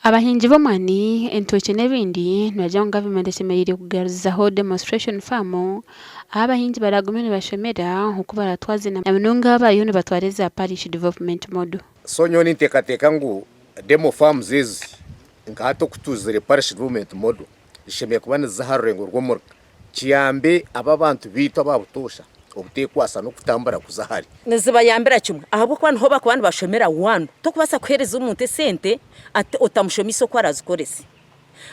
Abahingi b'omwani, entookye n'ebindi nibajya ngu Gavumenti eshemereire kugaruzaho demonstration farm aho abahingi baraguma nibashomera oku baratwaze na munonga bariyo nibatwara eza parish development model. So nyoni nteekateeka ngu demo farms ezi nka hati okutuzire parish development model zishemereire kuba niziza aha rurengo rw'omuruka kiyambe aba bantu biitu ababutoosha obuteekwasa n'okutambura kuza hari nizibayambira kimwe ahabwokuba niho bakuba nibashomera wanu tokubasa kuhereza omuntu esente ate otamushomisa oku arazikoresa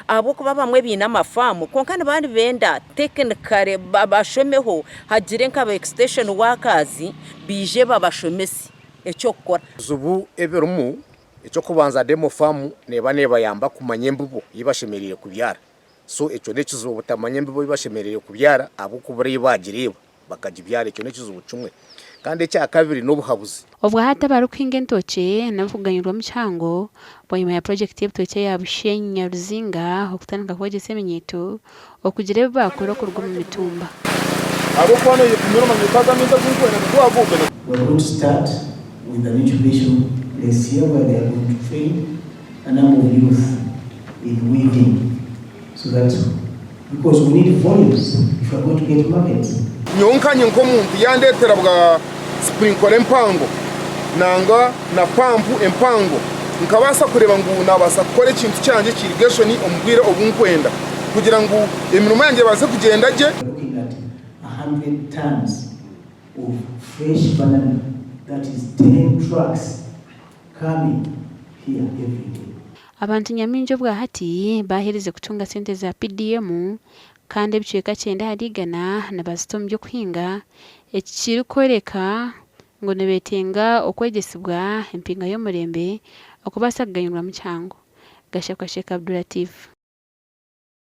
ahabwokuba bamwe biine amafamu konka nibandi benda tekinikare bashomeho hagire nk'aba extension workers bije babashomese ekyokukora zubu ebirumu ekyokubanza demo farm neba nebayamba kumanya embubo yibashemereire kubyara so ekyo nekizibu butamanya embubo yibashemereire kubyara abokubura bagireba bakagibyara ekyo nekizibu kimwe kandi ekyakabiri n'obuhabuzi obwo hata barukuhinga entookye nabakuganyirwa mu kihango bwanyuma ya project y'ebitookye ya Bushenya Ruzinga okutandika kwegyesa eminyeeto okugira ebi bakora okurwa mu mitumba. We're going to start with an incubation place here where they are going to train a number of youth in weaving so that because we need volumes if we're going to get markets. Nyonkanye nk'omuntu yandetera bwa sprinkler empango nanga na pampu empango nkabasa kureba ngu nabasa gukora ikintu cyanje kirigation omubwire obunkwenda kugira ngu emirimo yanjye baze kugenda je. Looking at 100 tons of fresh banana, that is 10 trucks coming here every day. Abantu nyamingi obwa hati bahereze kutunga sente za PDM kandi ebicweka 9 harigana nabazito mu by'okuhinga ekiri kwereka ngo nibetenga okwegesibwa empinga y'omurembe okubasa kuganyirwa mu kihango. Gashaka Sheeka Abdulatif.